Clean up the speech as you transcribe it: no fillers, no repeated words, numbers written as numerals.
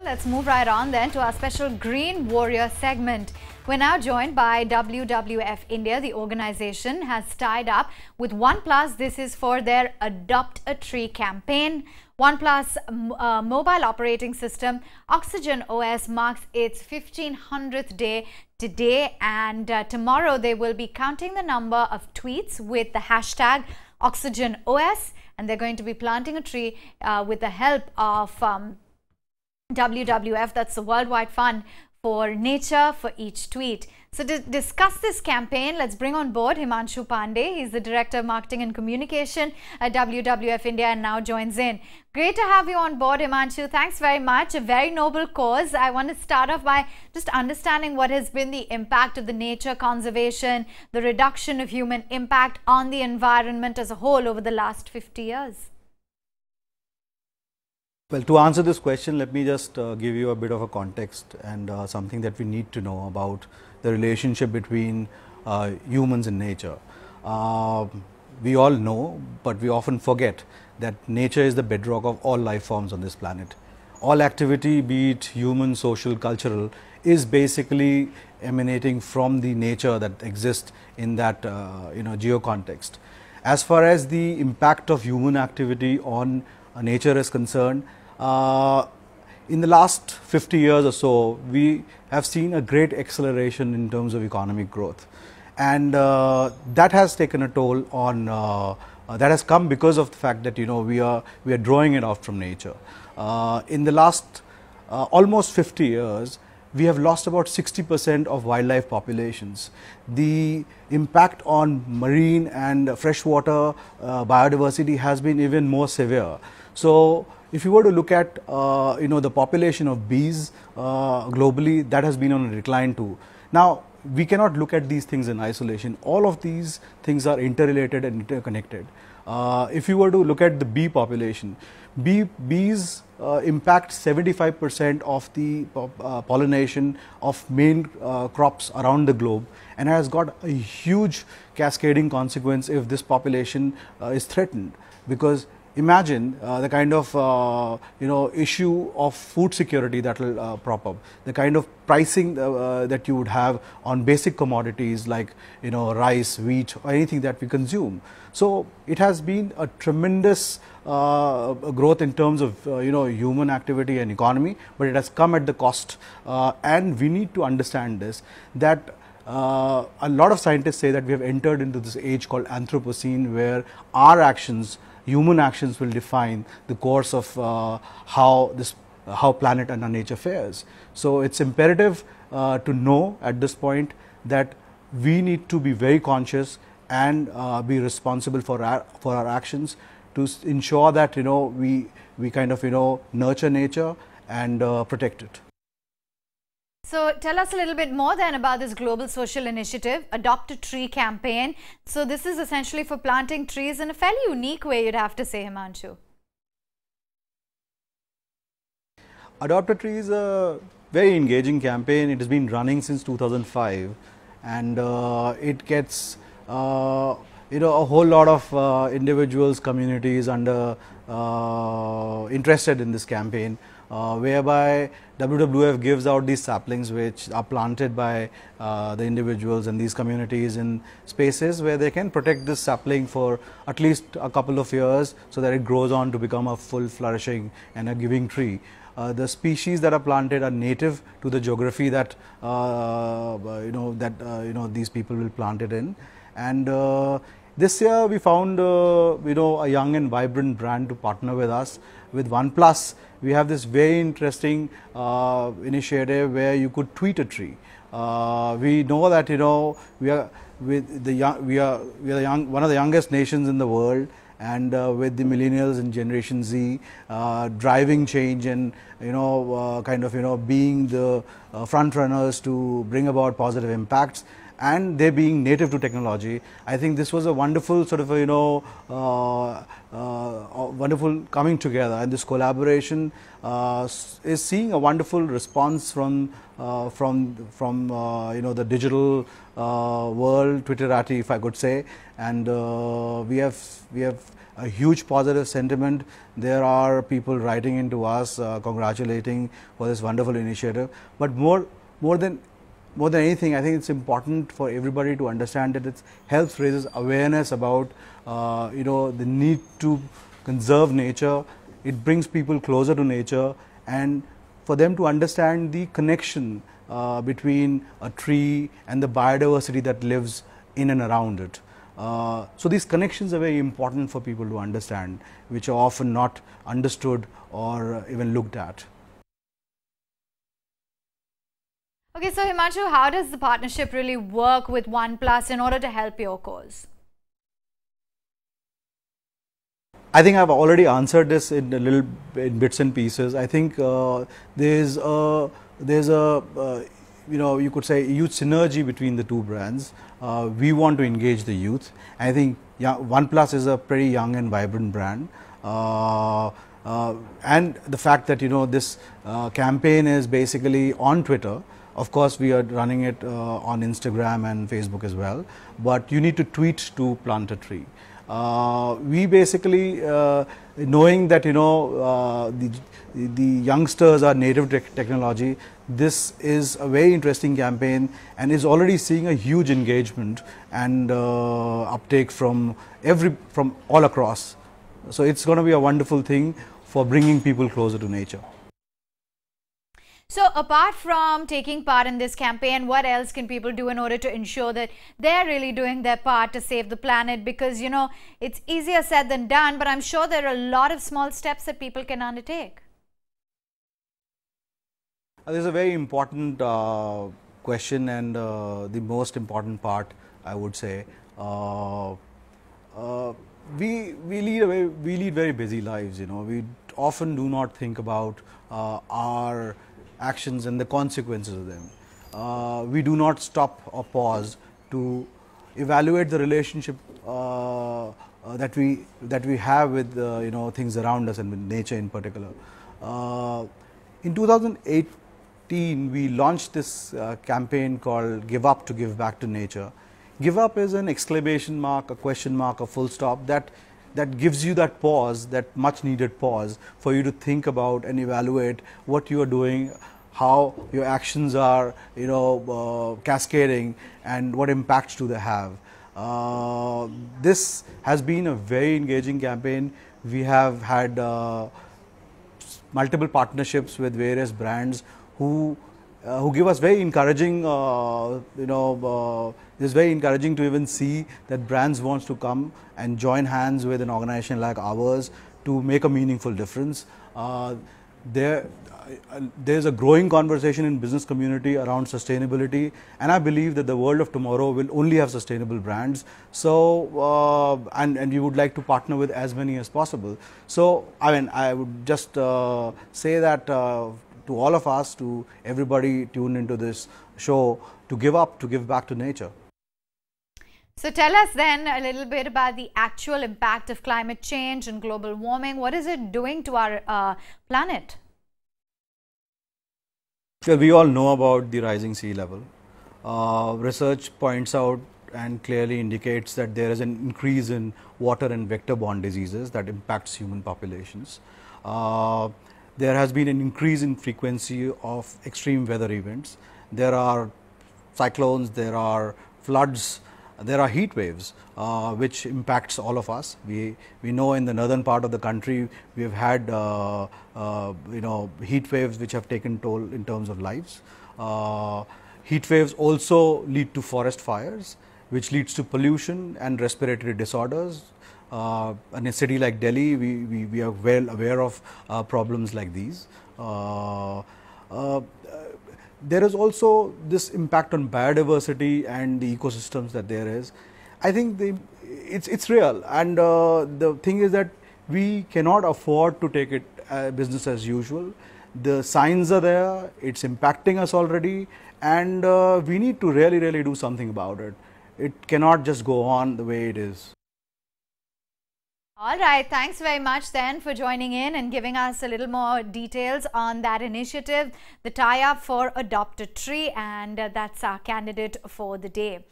Let's move right on then to our special Green Warrior segment. We're now joined by WWF India. The organization has tied up with OnePlus. This is for their Adopt a Tree campaign. OnePlus mobile operating system OxygenOS marks its 1500th day today, and tomorrow they will be counting the number of tweets with the hashtag OxygenOS, and they're going to be planting a tree with the help of WWF, that's the Worldwide Fund for Nature, for each tweet. So to discuss this campaign, let's bring on board Himanshu Pandey. He's the Director of Marketing and Communication at WWF India and now joins in. Great to have you on board, Himanshu. Thanks very much. A very noble cause. I want to start off by just understanding what has been the impact of the nature conservation, the reduction of human impact on the environment as a whole over the last 50 years. Well, to answer this question, let me just give you a bit of a context and something that we need to know about the relationship between humans and nature. We all know, but we often forget that nature is the bedrock of all life forms on this planet. All activity, be it human, social, cultural, is basically emanating from the nature that exists in that geo-context. As far as the impact of human activity on nature is concerned, in the last 50 years or so, we have seen a great acceleration in terms of economic growth, and that has taken a toll on that has come because of the fact that we are drawing it off from nature. In the last almost 50 years, we have lost about 60% of wildlife populations. The impact on marine and freshwater biodiversity has been even more severe. So if you were to look at the population of bees globally, that has been on a decline too. Now, we cannot look at these things in isolation. All of these things are interrelated and interconnected. If you were to look at the bee population, bees impact 75% of the pollination of main crops around the globe, and has got a huge cascading consequence if this population is threatened. Because imagine the kind of issue of food security that will prop up, the kind of pricing that you would have on basic commodities like rice, wheat, or anything that we consume. So it has been a tremendous growth in terms of human activity and economy, but it has come at the cost, and we need to understand this, that a lot of scientists say that we have entered into this age called Anthropocene, where our actions, human actions, will define the course of how planet and our nature fares. So it's imperative to know at this point that we need to be very conscious and be responsible for our actions to ensure that we kind of nurture nature and protect it. So tell us a little bit more then about this global social initiative, Adopt a Tree campaign. So this is essentially for planting trees in a fairly unique way, you'd have to say, Himanshu. Adopt a Tree is a very engaging campaign. It has been running since 2005, and it gets a whole lot of individuals, communities interested in this campaign, whereby WWF gives out these saplings which are planted by the individuals and these communities in spaces where they can protect this sapling for at least a couple of years, so that it grows on to become a full flourishing and a giving tree. The species that are planted are native to the geography that these people will plant it in. And this year we found a young and vibrant brand to partner with us. With OnePlus, we have this very interesting initiative where you could tweet a tree. We know that we are one of the youngest nations in the world, and with the millennials and Generation Z driving change and being the front runners to bring about positive impacts. and they being native to technology, I think this was a wonderful sort of a, wonderful coming together, and this collaboration is seeing a wonderful response from the digital world, Twitterati, if I could say, and we have a huge positive sentiment. There are people writing into us, congratulating for this wonderful initiative. But more than anything, I think it's important for everybody to understand that it helps raises awareness about the need to conserve nature. It brings people closer to nature, and for them to understand the connection between a tree and the biodiversity that lives in and around it. So these connections are very important for people to understand, which are often not understood or even looked at. Okay, so Himanshu, how does the partnership really work with OnePlus in order to help your cause? I think I've already answered this in in bits and pieces. I think there's a you could say huge synergy between the two brands. We want to engage the youth. I think OnePlus is a pretty young and vibrant brand, and the fact that this campaign is basically on Twitter. Of course, we are running it on Instagram and Facebook as well, but you need to tweet to plant a tree. We basically, knowing that the youngsters are native to technology, this is a very interesting campaign and is already seeing a huge engagement and uptake from all across. So it's going to be a wonderful thing for bringing people closer to nature. So apart from taking part in this campaign, what else can people do in order to ensure that they're really doing their part to save the planet? Because, it's easier said than done, but I'm sure there are a lot of small steps that people can undertake. This is a very important question, and the most important part, I would say. We lead very busy lives. We often do not think about our actions and the consequences of them. We do not stop or pause to evaluate the relationship that we have with things around us and with nature in particular. In 2018, we launched this campaign called "Give Up to Give Back to Nature." Give up is an exclamation mark, a question mark, a full stop that gives you that pause, that much needed pause for you to think about and evaluate what you are doing, how your actions are cascading, and what impacts do they have. This has been a very engaging campaign. We have had multiple partnerships with various brands who give us very encouraging, it's very encouraging to even see that brands wants to come and join hands with an organization like ours to make a meaningful difference. There's a growing conversation in business community around sustainability, and I believe that the world of tomorrow will only have sustainable brands. So, and we would like to partner with as many as possible. So, I would just say that to all of us, to everybody tuned into this show, to give up, to give back to nature. So tell us then a little bit about the actual impact of climate change and global warming. What is it doing to our planet? Well, we all know about the rising sea level. Research points out and clearly indicates that there is an increase in water and vector-borne diseases that impacts human populations. There has been an increase in frequency of extreme weather events. There are cyclones, there are floods, there are heat waves, which impacts all of us. We know in the northern part of the country we have had heat waves which have taken toll in terms of lives. Heat waves also lead to forest fires, which leads to pollution and respiratory disorders. In a city like Delhi, we are well aware of problems like these. There is also this impact on biodiversity and the ecosystems that there is. I think it's real, and the thing is that we cannot afford to take it business as usual. The signs are there, it's impacting us already, and we need to really do something about it. It cannot just go on the way it is. All right, thanks very much then for joining in and giving us a little more details on that initiative, the tie-up for Adopt a Tree, and that's our candidate for the day.